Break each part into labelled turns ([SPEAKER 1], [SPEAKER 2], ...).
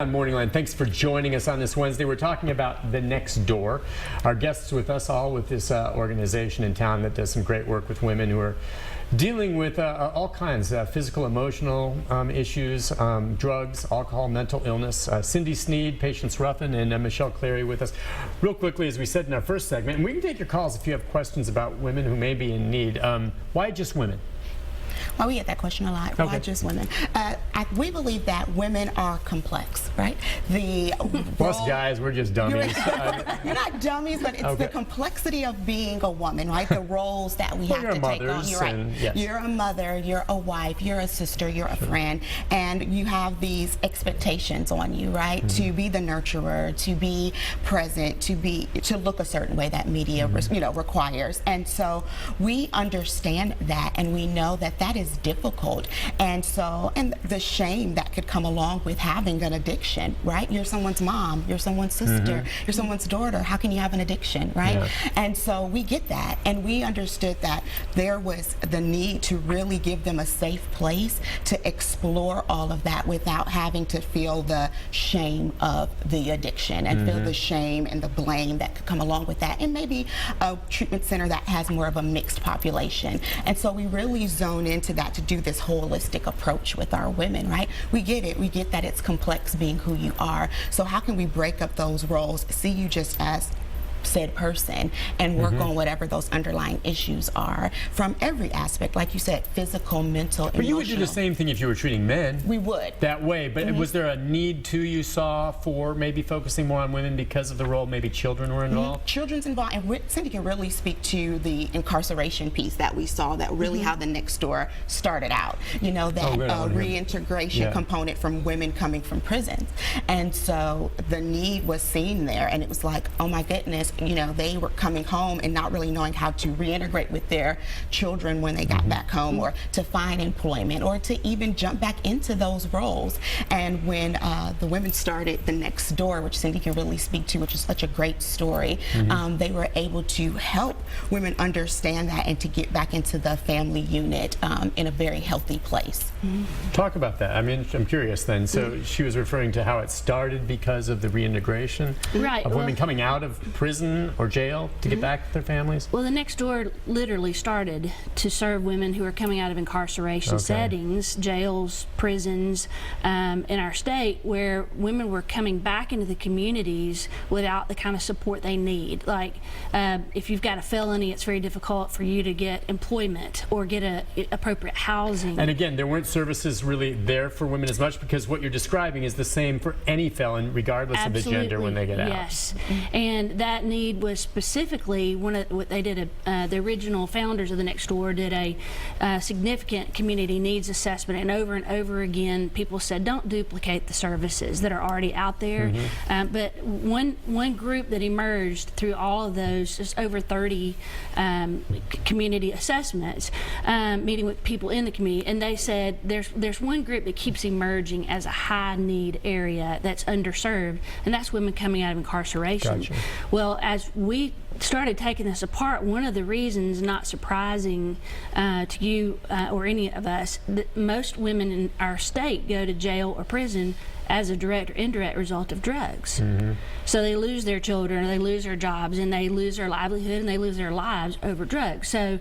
[SPEAKER 1] On MorningLine, thanks for joining us on this Wednesday. We're talking about The Next Door. Our guests with us all with this organization in town that does some great work with women who are dealing with all kinds of physical, emotional issues, drugs, alcohol, mental illness. Cindy Sneed, Patience Ruffin, and Michelle Clary with us. Real quickly, as we said in our first segment, and we can take your calls if you have questions about women who may be in need. Why just women?
[SPEAKER 2] Well, we get that question a lot. Why just women? We believe that women are complex, right?
[SPEAKER 1] Us guys, we're just dummies.
[SPEAKER 2] You're not dummies, but it's the complexity of being a woman, right? The roles that we have to take on. You're right.
[SPEAKER 1] Yes.
[SPEAKER 2] You're a mother, you're a wife, you're a sister, you're a friend, and you have these expectations on you, right? To be the nurturer, to be present, to look a certain way that media requires. And so we understand that, and we know that that is difficult, and the shame that could come along with having an addiction, right? You're someone's mom, you're someone's sister, you're someone's daughter. How can you have an addiction, right? Yeah. And so we get that, and we understood that there was the need to really give them a safe place to explore all of that without having to feel the shame of the addiction and feel the shame and the blame that could come along with that, and maybe a treatment center that has more of a mixed population. And so we really zone into that to do this holistic approach with our women, right? We get it. We get that it's complex being who you are. So how can we break up those roles, see you just as said person, and work on whatever those underlying issues are from every aspect, like you said, physical, mental, emotional.
[SPEAKER 1] But you would do the same thing if you were treating men.
[SPEAKER 2] We would.
[SPEAKER 1] That way, but was there a need you saw for maybe focusing more on women because of the role maybe children were involved?
[SPEAKER 2] Children's involved, and Cindy can really speak to the incarceration piece that we saw, that really how The Next Door started out. You know, that reintegration component from women coming from prisons. And so the need was seen there, and it was like, oh my goodness, you know, they were coming home and not really knowing how to reintegrate with their children when they got back home, or to find employment, or to even jump back into those roles. And when the women started The Next Door, which Cindy can really speak to, which is such a great story, they were able to help women understand that and to get back into the family unit in a very healthy place.
[SPEAKER 1] Talk about that. I mean, I'm curious then. So she was referring to how it started because of the reintegration of women coming out of prison or jail to get back to their families?
[SPEAKER 3] Well, The Next Door literally started to serve women who are coming out of incarceration settings, jails, prisons, in our state, where women were coming back into the communities without the kind of support they need. Like, if you've got a felony, it's very difficult for you to get employment or get appropriate housing.
[SPEAKER 1] And again, there weren't services really there for women as much, because what you're describing is the same for any felon, regardless of the gender, when they get out.
[SPEAKER 3] Yes, and that need was specifically what they did. The original founders of The Next Door did a significant community needs assessment, and over again, people said, don't duplicate the services that are already out there. But one group that emerged through all of those, just over 30 community assessments, meeting with people in the community, and they said there's one group that keeps emerging as a high need area that's underserved, and that's women coming out of incarceration.
[SPEAKER 1] Gotcha.
[SPEAKER 3] Well, as we started taking this apart, one of the reasons, not surprising to you or any of us, that most women in our state go to jail or prison as a direct or indirect result of drugs. So they lose their children, or they lose their jobs, and they lose their livelihood, and they lose their lives over drugs. So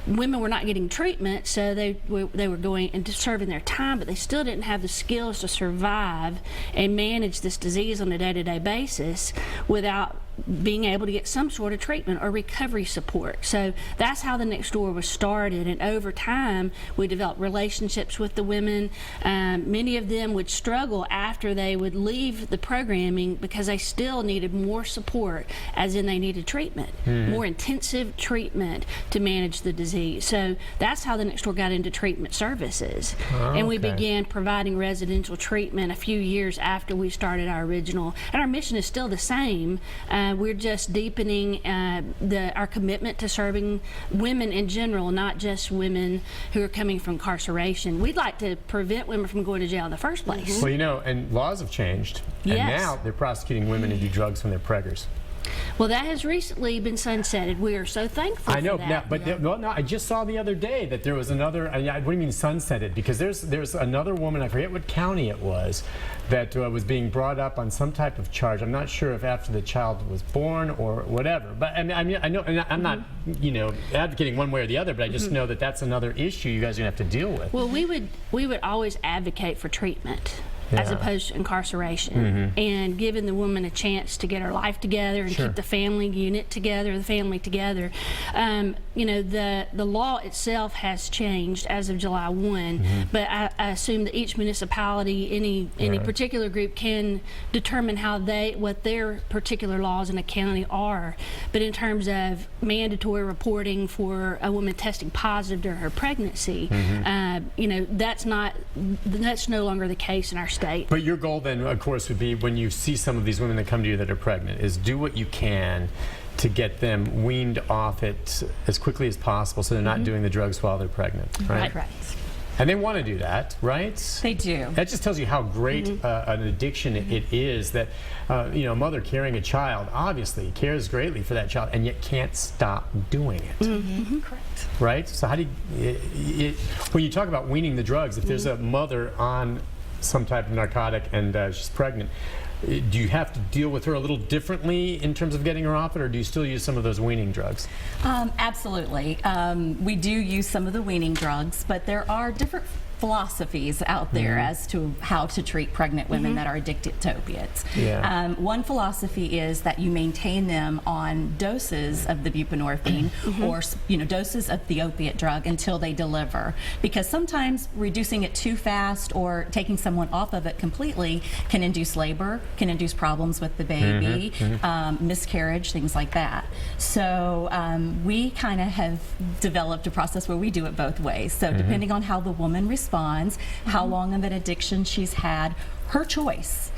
[SPEAKER 3] women were not getting treatment, so they were going and serving their time, but they still didn't have the skills to survive and manage this disease on a day-to-day basis without being able to get some sort of treatment or recovery support. So that's how The Next Door was started, and over time we developed relationships with the women. Many of them would struggle after they would leave the programming because they still needed more support, as in they needed treatment, more intensive treatment to manage the disease. So that's how The Next Door got into treatment services. And we began providing residential treatment a few years after we started our original, and our mission is still the same. We're just deepening our commitment to serving women in general, not just women who are coming from incarceration. We'd like to prevent women from going to jail in the first place.
[SPEAKER 1] Well, you know, and laws have changed, and now they're prosecuting women who do drugs when they're preggers.
[SPEAKER 3] Well, that has recently been sunsetted. We are so thankful
[SPEAKER 1] I know,
[SPEAKER 3] for that.
[SPEAKER 1] now, but well, no, I just saw the other day that there was another. What do you mean sunsetted? Because there's another woman. I forget what county it was that was being brought up on some type of charge. I'm not sure if after the child was born or whatever. But I mean, I know, and I'm not, advocating one way or the other. But I just know that that's another issue you guys are gonna have to deal with.
[SPEAKER 3] Well, we would always advocate for treatment. As
[SPEAKER 1] Yeah.
[SPEAKER 3] opposed to incarceration, and giving the woman a chance to get her life together and
[SPEAKER 1] Sure.
[SPEAKER 3] keep the family unit together, the family together. The law itself has changed as of July 1, but I assume that each municipality, any
[SPEAKER 1] Right.
[SPEAKER 3] particular group can determine what their particular laws in a county are. But in terms of mandatory reporting for a woman testing positive during her pregnancy, that's no longer the case in our state.
[SPEAKER 1] But your goal then, of course, would be when you see some of these women that come to you that are pregnant, is do what you can to get them weaned off it as quickly as possible so they're not doing the drugs while they're pregnant, right?
[SPEAKER 3] Right.
[SPEAKER 1] And they want to do that, right?
[SPEAKER 4] They do.
[SPEAKER 1] That just tells you how great an addiction it is that, a mother carrying a child obviously cares greatly for that child and yet can't stop doing it.
[SPEAKER 4] Correct.
[SPEAKER 1] Right? So how do you, when you talk about weaning the drugs, if there's a mother on some type of narcotic and she's pregnant, do you have to deal with her a little differently in terms of getting her off it, or do you still use some of those weaning drugs?
[SPEAKER 4] Absolutely. We do use some of the weaning drugs, but there are different philosophies out there as to how to treat pregnant women that are addicted to opiates.
[SPEAKER 1] Yeah.
[SPEAKER 4] One philosophy is that you maintain them on doses of the buprenorphine or doses of the opiate drug until they deliver, because sometimes reducing it too fast or taking someone off of it completely can induce labor, can induce problems with the baby, miscarriage, things like that. So we kind of have developed a process where we do it both ways. So depending on how the woman responds, how long of an addiction she's had, her choice.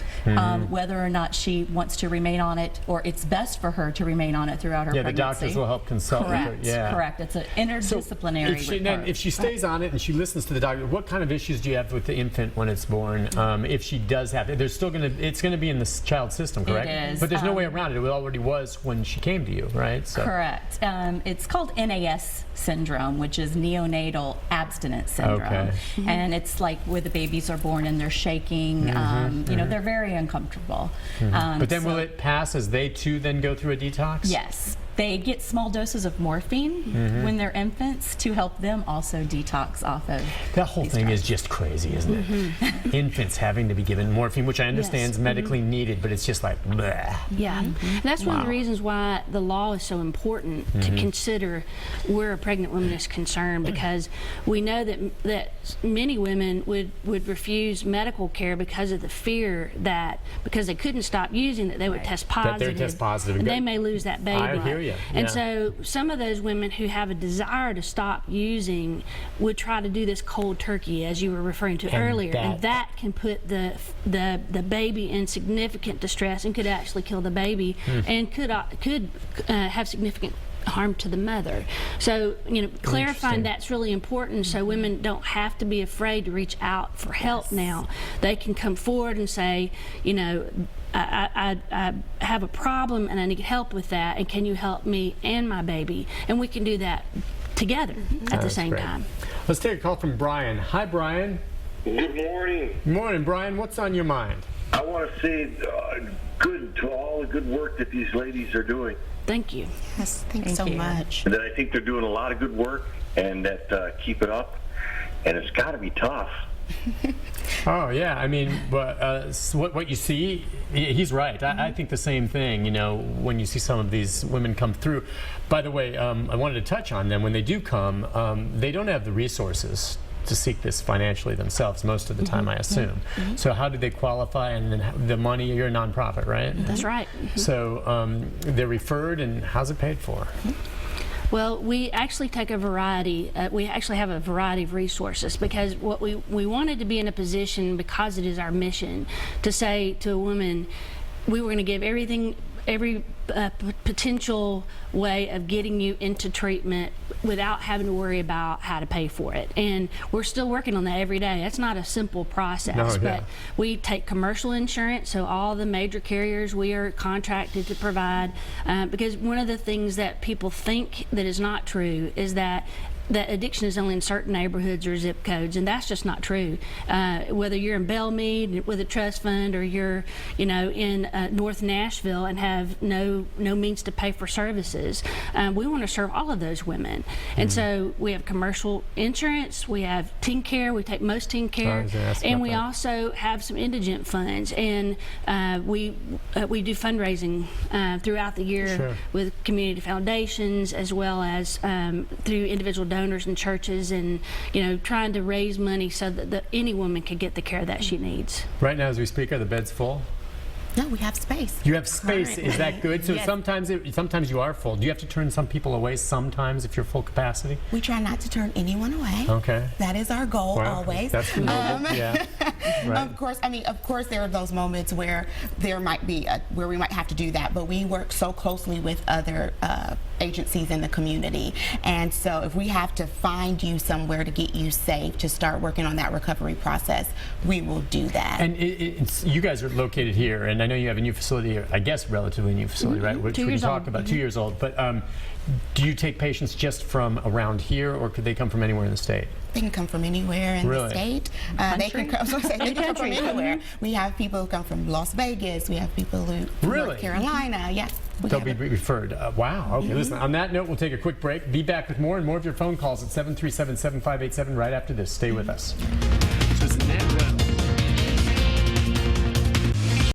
[SPEAKER 4] Whether or not she wants to remain on it, or it's best for her to remain on it throughout her
[SPEAKER 1] Yeah,
[SPEAKER 4] pregnancy.
[SPEAKER 1] the doctors will help consult with her.
[SPEAKER 4] Correct.
[SPEAKER 1] Yeah.
[SPEAKER 4] Correct. It's an interdisciplinary approach.
[SPEAKER 1] if she stays on it and she listens to the doctor, what kind of issues do you have with the infant when it's born? If she does have it, it's going to be in the child's system, correct?
[SPEAKER 4] It is.
[SPEAKER 1] But there's no way around it. It already was when she came to you, right? So.
[SPEAKER 4] Correct. It's called NAS syndrome, which is neonatal abstinence syndrome.
[SPEAKER 1] Okay.
[SPEAKER 4] And it's like where the babies are born and they're shaking. They're very uncomfortable.
[SPEAKER 1] But then
[SPEAKER 4] So-
[SPEAKER 1] will it pass as they too then go through a detox?
[SPEAKER 4] Yes. They get small doses of morphine when they're infants to help them also detox off of
[SPEAKER 1] That whole
[SPEAKER 4] these
[SPEAKER 1] thing
[SPEAKER 4] drugs.
[SPEAKER 1] is just crazy, isn't it? Infants having to be given morphine, which I understand is medically needed, but it's just like, bleh.
[SPEAKER 3] Yeah, and that's one of the reasons why the law is so important to consider where a pregnant woman is concerned, because we know that many women would refuse medical care because of the fear that because they couldn't stop using it, they would test
[SPEAKER 1] That they
[SPEAKER 3] positive.
[SPEAKER 1] would test positive.
[SPEAKER 3] And they may lose that baby.
[SPEAKER 1] I hear you.
[SPEAKER 3] And
[SPEAKER 1] Yeah.
[SPEAKER 3] so some of those women who have a desire to stop using would try to do this cold turkey, as you were referring to
[SPEAKER 1] And
[SPEAKER 3] earlier, and that can put the baby in significant distress and could actually kill the baby and could have significant harm to the mother. So, clarifying that's really important so women don't have to be afraid to reach out for help now. They can come forward and say, I have a problem and I need help with that, and can you help me and my baby? And we can do that together at the same time.
[SPEAKER 1] Let's take a call from Brian. Hi, Brian.
[SPEAKER 5] Good morning.
[SPEAKER 1] Good morning, Brian. What's on your mind?
[SPEAKER 5] I want to say good to all the good work that these ladies are doing.
[SPEAKER 3] Thank you.
[SPEAKER 2] Yes, thanks
[SPEAKER 4] Thank
[SPEAKER 2] so
[SPEAKER 4] you.
[SPEAKER 2] much.
[SPEAKER 5] And that I think they're doing a lot of good work, and that keep it up. And it's got to be tough.
[SPEAKER 1] Oh yeah, I mean, but what you see, he's right. I think the same thing. When you see some of these women come through. By the way, I wanted to touch on them. When they do come, they don't have the resources to seek this financially themselves most of the time, I assume. So how do they qualify? And then the money, you're a nonprofit, right?
[SPEAKER 3] That's right.
[SPEAKER 1] So they're referred, and how's it paid for?
[SPEAKER 3] Well, we actually take a variety. We actually have a variety of resources, because what we wanted to be in a position, because it is our mission, to say to a woman, we were going to give everything potential way of getting you into treatment without having to worry about how to pay for it. And we're still working on that every day. That's not a simple process.
[SPEAKER 1] No, yeah.
[SPEAKER 3] But we take commercial insurance, so all the major carriers we are contracted to provide, because one of the things that people think that is not true is that addiction is only in certain neighborhoods or zip codes, and that's just not true. Whether you're in Belmead with a trust fund, or you're, in North Nashville and have no means to pay for services, we want to serve all of those women. And so we have commercial insurance, we have teen care, we take most teen care, and we also have some indigent funds. And we do fundraising throughout the year with community foundations, as well as through individual donors and churches, and trying to raise money so that any woman can get the care that she needs.
[SPEAKER 1] Right now, as we speak, are the beds full?
[SPEAKER 2] No, we have space.
[SPEAKER 1] You have space. Is that good? So
[SPEAKER 2] Yes.
[SPEAKER 1] sometimes you are full. Do you have to turn some people away sometimes if you're full capacity?
[SPEAKER 2] We try not to turn anyone away.
[SPEAKER 1] Okay.
[SPEAKER 2] That is our goal always.
[SPEAKER 1] That's noble. Yeah. Right.
[SPEAKER 2] Of course, there are those moments where there might be where we might have to do that, but we work so closely with other agencies in the community, and so if we have to find you somewhere to get you safe to start working on that recovery process, we will do that.
[SPEAKER 1] And you guys are located here, and I know you have a new facility, I guess relatively new facility, right? Which
[SPEAKER 3] 2
[SPEAKER 1] we can
[SPEAKER 3] years
[SPEAKER 1] talk
[SPEAKER 3] old.
[SPEAKER 1] about, 2 years old. But do you take patients just from around here, or could they come from anywhere in the state?
[SPEAKER 2] They can come from anywhere in the state. They can come from anywhere. We have people who come from Las Vegas. We have people who from North Carolina. Yeah.
[SPEAKER 1] They'll be referred. Wow. Okay, listen, on that note, we'll take a quick break. Be back with more and more of your phone calls at 737-7587 right after this. Stay with us. So